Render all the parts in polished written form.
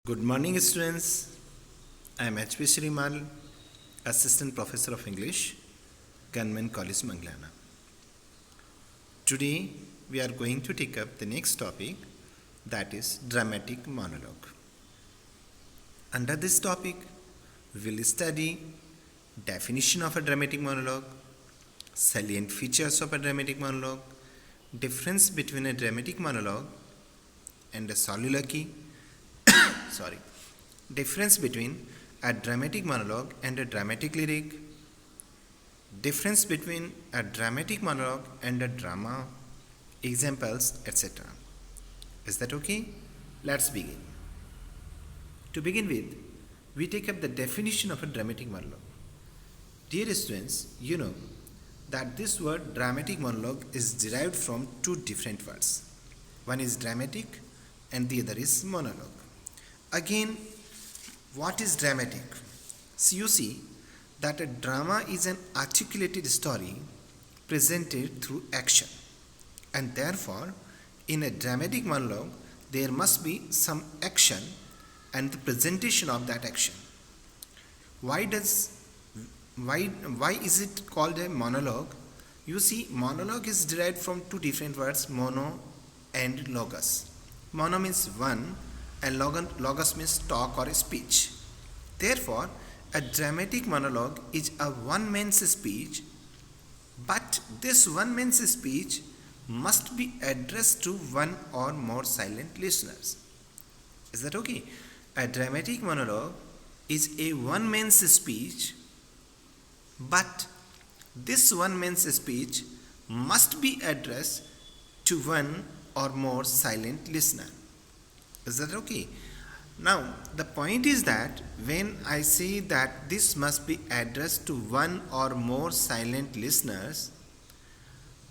Good morning, students. I am H.P. Shrimal, Assistant Professor of English, Government College, Manglana. Today, we are going to take up the next topic, that is dramatic monologue. Under this topic, we will study definition of a dramatic monologue, salient features of a dramatic monologue, difference between a dramatic monologue and a soliloquy, difference between a dramatic monologue and a dramatic lyric, difference between a dramatic monologue and a drama, examples, etc. Is that okay? Let's begin. To begin with, we take up the definition of a dramatic monologue. Dear students, you know that this word dramatic monologue is derived from two different words. One is dramatic and the other is monologue. Again, what is dramatic? So you see that a drama is an articulated story presented through action, and therefore in a dramatic monologue there must be some action and the presentation of that action. Why is it called a monologue? You see, monologue is derived from two different words, mono and logos. Mono means one and logos means talk or speech. Therefore, a dramatic monologue is a one man's speech, but this one man's speech must be addressed to one or more silent listeners. Is that okay? A dramatic monologue is a one man's speech, but this one man's speech must be addressed to one or more silent listener. Is that okay? Now, the point is that when I say that this must be addressed to one or more silent listeners,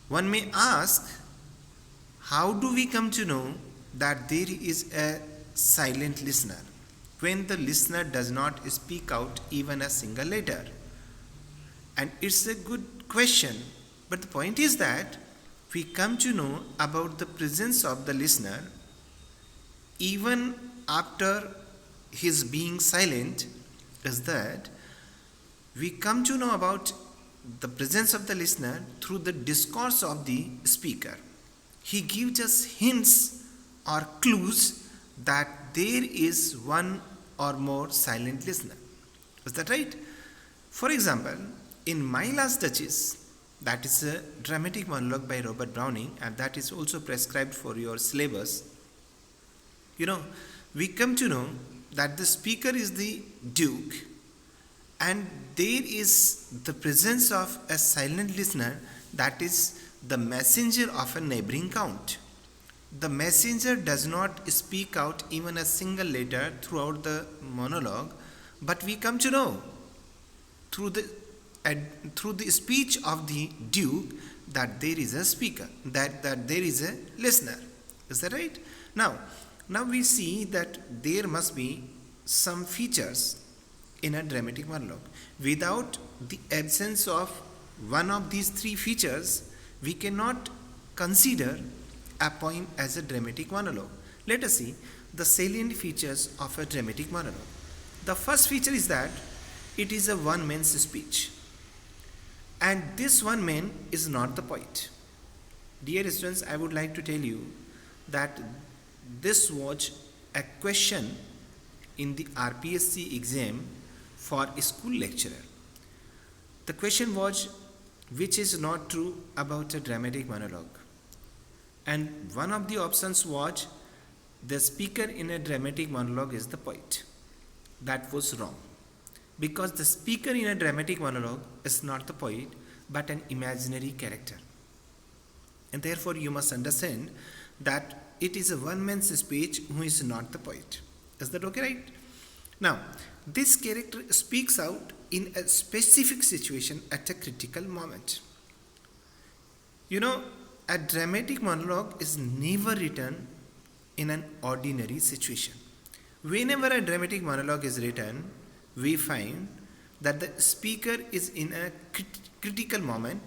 one may ask, how do we come to know that there is a silent listener when the listener does not speak out even a single letter? And it's a good question, but the point is that we come to know about the presence of the listener even after his being silent, is that we come to know about the presence of the listener through the discourse of the speaker. He gives us hints or clues that there is one or more silent listener. Is that right? For example, in My Last Duchess, that is a dramatic monologue by Robert Browning, and that is also prescribed for your syllabus. We come to know that the speaker is the Duke, and there is the presence of a silent listener, that is the messenger of a neighboring count. The messenger does not speak out even a single letter throughout the monologue, but we come to know through the speech of the Duke that there is a speaker, that there is a listener. Is that right? Now we see that there must be some features in a dramatic monologue. Without the absence of one of these three features, we cannot consider a poem as a dramatic monologue. Let us see the salient features of a dramatic monologue. The first feature is that it is a one man's speech, and this one man is not the poet. Dear students, I would like to tell you that this was a question in the RPSC exam for a school lecturer. The question was, which is not true about a dramatic monologue? And one of the options was, the speaker in a dramatic monologue is the poet. That was wrong, because the speaker in a dramatic monologue is not the poet but an imaginary character. And therefore you must understand that it is a one man's speech who is not the poet. Is that okay, right? Now, this character speaks out in a specific situation at a critical moment. A dramatic monologue is never written in an ordinary situation. Whenever a dramatic monologue is written, we find that the speaker is in a critical moment.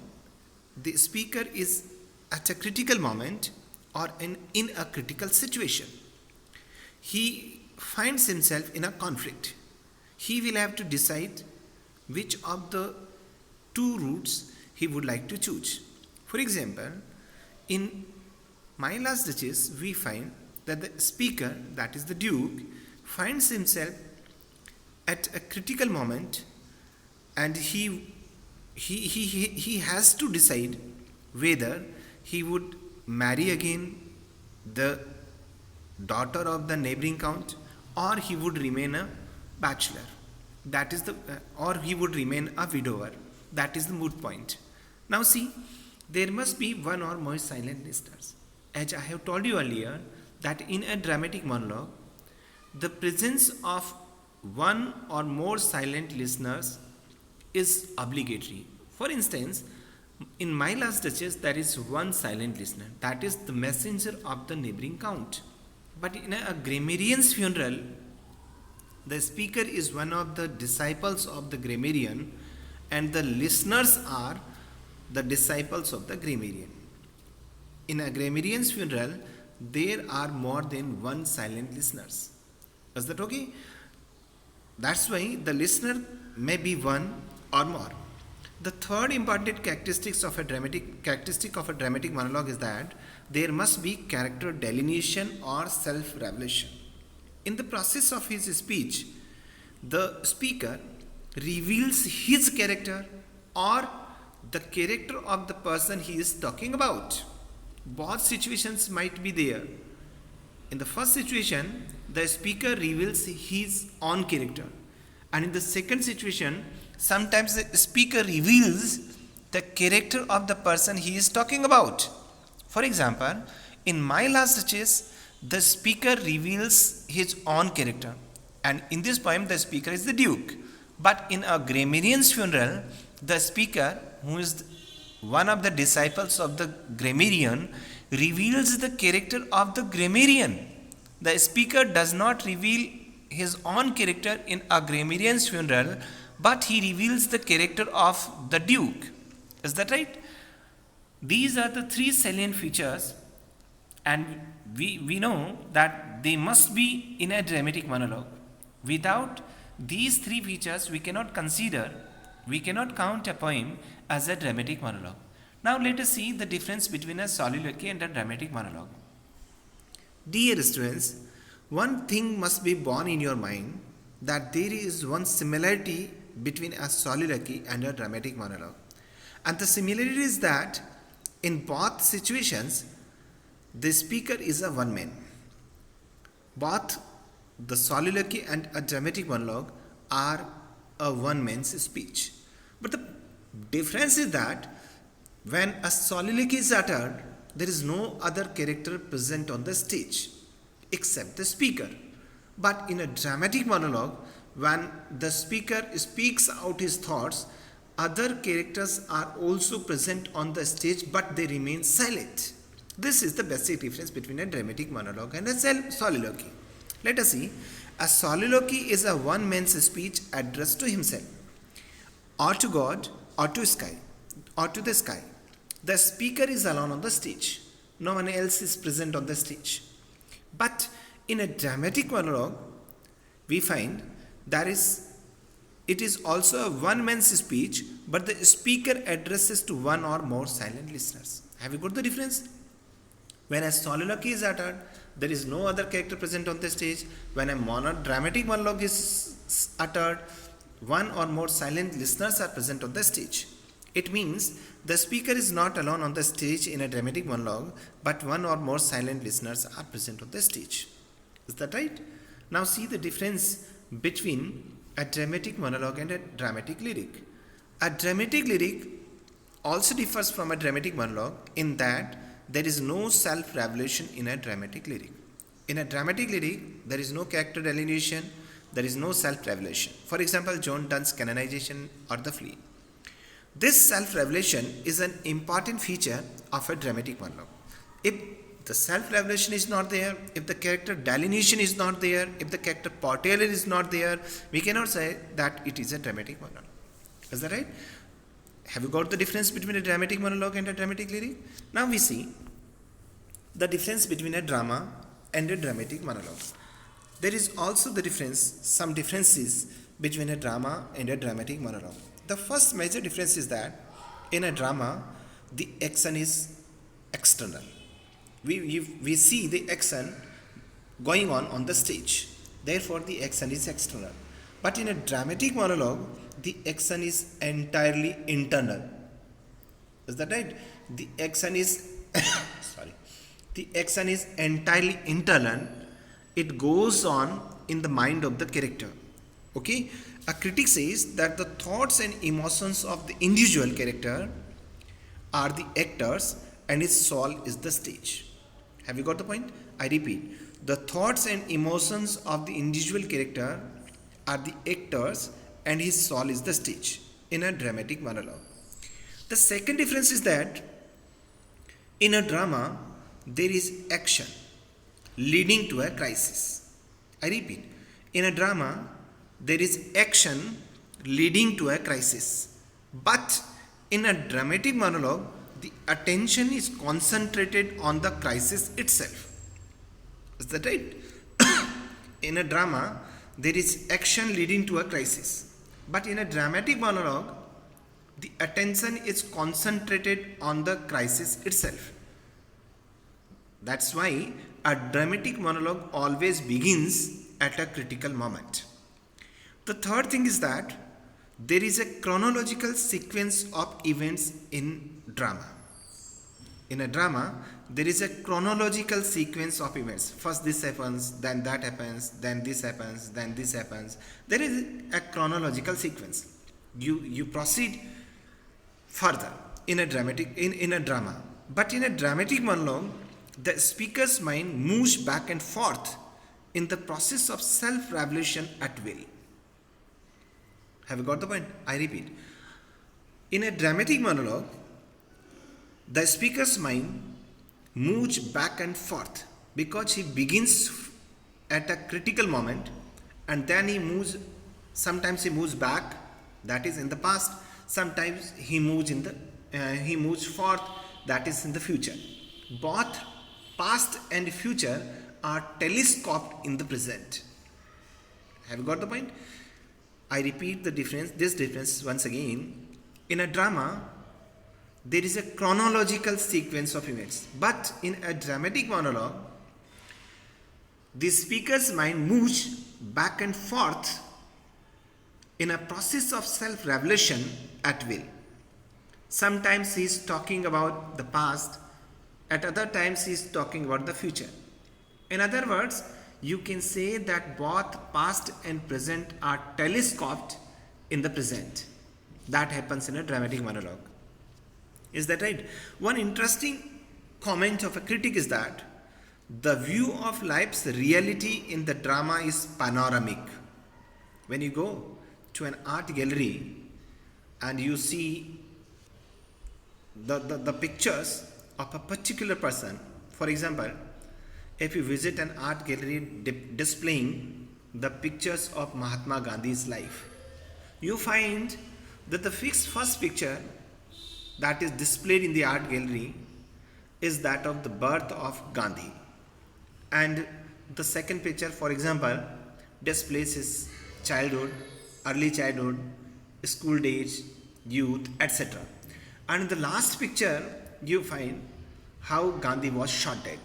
The speaker is at a critical moment or in a critical situation. He finds himself in a conflict. He will have to decide which of the two routes he would like to choose. For example, in My Last Duchess, we find that the speaker, that is the Duke, finds himself at a critical moment, and he has to decide whether he would marry again the daughter of the neighboring count, or he would remain a bachelor. That is or he would remain a widower. That is the moot point. Now see, there must be one or more silent listeners. As I have told you earlier, that in a dramatic monologue, the presence of one or more silent listeners is obligatory. For instance, in My Last Duchess, there is one silent listener, that is the messenger of the neighboring count. But in a grammarian's funeral, the speaker is one of the disciples of the grammarian, and the listeners are the disciples of the grammarian. In a grammarian's funeral, there are more than one silent listeners. Is that okay? That's why the listener may be one or more. The third important characteristic of a dramatic monologue is that there must be character delineation or self-revelation. In the process of his speech, the speaker reveals his character or the character of the person he is talking about. Both situations might be there. In the first situation, the speaker reveals his own character, and in the second situation, sometimes the speaker reveals the character of the person he is talking about. For example, in My Last Duchess, the speaker reveals his own character, and in this poem the speaker is the Duke. But in a grammarian's funeral, the speaker, who is one of the disciples of the grammarian, reveals the character of the grammarian. The speaker does not reveal his own character in a grammarian's funeral, but he reveals the character of the Duke. Is that right? These are the three salient features, and we know that they must be in a dramatic monologue. Without these three features, we cannot count a poem as a dramatic monologue. Now let us see the difference between a soliloquy and a dramatic monologue. Dear students, one thing must be borne in your mind, that there is one similarity between a soliloquy and a dramatic monologue. And the similarity is that in both situations, the speaker is a one man. Both the soliloquy and a dramatic monologue are a one man's speech. But the difference is that when a soliloquy is uttered, there is no other character present on the stage except the speaker. But in a dramatic monologue, when the speaker speaks out his thoughts, other characters are also present on the stage, but they remain silent. This is the basic difference between a dramatic monologue and a soliloquy. Let us see. A soliloquy is a one man's speech addressed to himself, or to God, or to the sky. The speaker is alone on the stage. No one else is present on the stage. But in a dramatic monologue, we find it is also a one man's speech, but the speaker addresses to one or more silent listeners. Have you got the difference? When a soliloquy is uttered, there is no other character present on the stage. When a dramatic monologue is uttered, one or more silent listeners are present on the stage. It means the speaker is not alone on the stage in a dramatic monologue, but one or more silent listeners are present on the stage. Is that right? Now see the difference between a dramatic monologue and a dramatic lyric. A dramatic lyric also differs from a dramatic monologue in that there is no self-revelation in a dramatic lyric. In a dramatic lyric, there is no character delineation, there is no self-revelation. For example, John Donne's canonization or The Flea. This self-revelation is an important feature of a dramatic monologue. If the self-revelation is not there, if the character delineation is not there, if the character portrayal is not there, we cannot say that it is a dramatic monologue. Is that right? Have you got the difference between a dramatic monologue and a dramatic lyric? Now we see the difference between a drama and a dramatic monologue. There is also some differences between a drama and a dramatic monologue. The first major difference is that in a drama, the action is external. We see the action going on the stage. Therefore, the action is external. But in a dramatic monologue, the action is entirely internal. Is that right? The action is sorry. The action is entirely internal. It goes on in the mind of the character. Okay? A critic says that the thoughts and emotions of the individual character are the actors and his soul is the stage. Have you got the point? I repeat. The thoughts and emotions of the individual character are the actors and his soul is the stage in a dramatic monologue. The second difference is that in a drama, there is action leading to a crisis. I repeat, in a drama, there is action leading to a crisis. But in a dramatic monologue, the attention is concentrated on the crisis itself. Is that right? In a drama, there is action leading to a crisis. But in a dramatic monologue, the attention is concentrated on the crisis itself. That's why a dramatic monologue always begins at a critical moment. The third thing is that there is a chronological sequence of events in drama. In a drama, there is a chronological sequence of events. First this happens, then that happens, then this happens, then this happens. There is a chronological sequence. You proceed further in a drama. But in a dramatic monologue, the speaker's mind moves back and forth in the process of self-revelation at will. Have you got the point? I repeat. In a dramatic monologue, the speaker's mind moves back and forth because he begins at a critical moment and then sometimes he moves back, that is in the past, sometimes he moves forth, that is in the future. Both past and future are telescoped in the present. Have you got the point? I repeat this difference once again. In a drama, there is a chronological sequence of events. But in a dramatic monologue, the speaker's mind moves back and forth in a process of self-revelation at will. Sometimes he is talking about the past, at other times he is talking about the future. In other words, you can say that both past and present are telescoped in the present. That happens in a dramatic monologue. Is that right? One interesting comment of a critic is that the view of life's reality in the drama is panoramic. When you go to an art gallery and you see the pictures of a particular person, for example, if you visit an art gallery displaying the pictures of Mahatma Gandhi's life, you find that the first picture that is displayed in the art gallery is that of the birth of Gandhi. And the second picture, for example, displays his childhood, early childhood, school days, youth, etc. And in the last picture, you find how Gandhi was shot dead.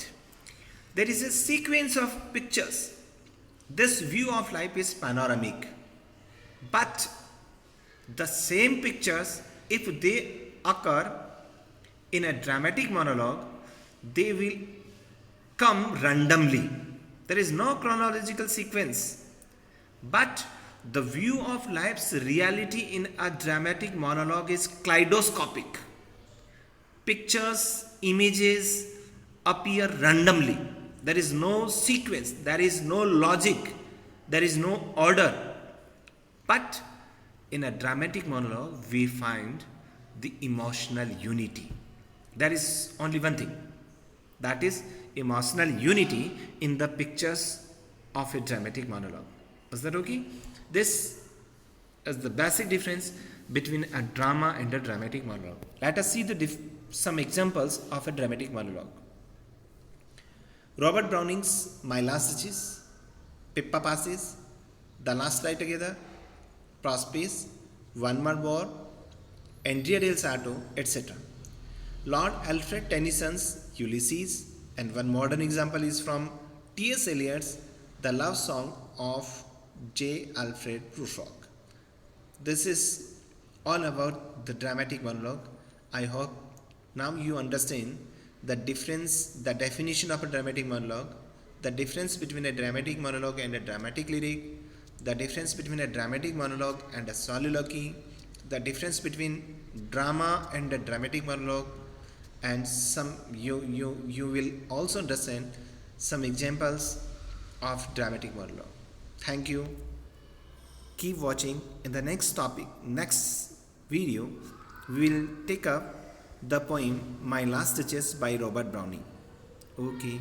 There is a sequence of pictures. This view of life is panoramic. But the same pictures, if they occur in a dramatic monologue, they will come randomly. There is no chronological sequence. But the view of life's reality in a dramatic monologue is kaleidoscopic. Pictures, images appear randomly. There is no sequence, there is no logic, there is no order. But in a dramatic monologue, we find the emotional unity. There is only one thing, that is emotional unity in the pictures of a dramatic monologue. Is that okay? This is the basic difference between a drama and a dramatic monologue. Let us see some examples of a dramatic monologue. Robert Browning's My Last Wishes, Pippa passes, the last lie together, Prospice, One More War, Andrea del Sarto, etc. Lord Alfred Tennyson's Ulysses, and one modern example is from T.S. Eliot's The Love Song of J. Alfred Prufrock. This is all about the dramatic monologue. I hope now you understand the difference, the definition of a dramatic monologue, the difference between a dramatic monologue and a dramatic lyric, the difference between a dramatic monologue and a soliloquy, the difference between drama and a dramatic monologue, and some you will also understand some examples of dramatic monologue. Thank you. Keep watching. In the next video, we will take up the poem My Last Stitches by Robert Browning. Okay.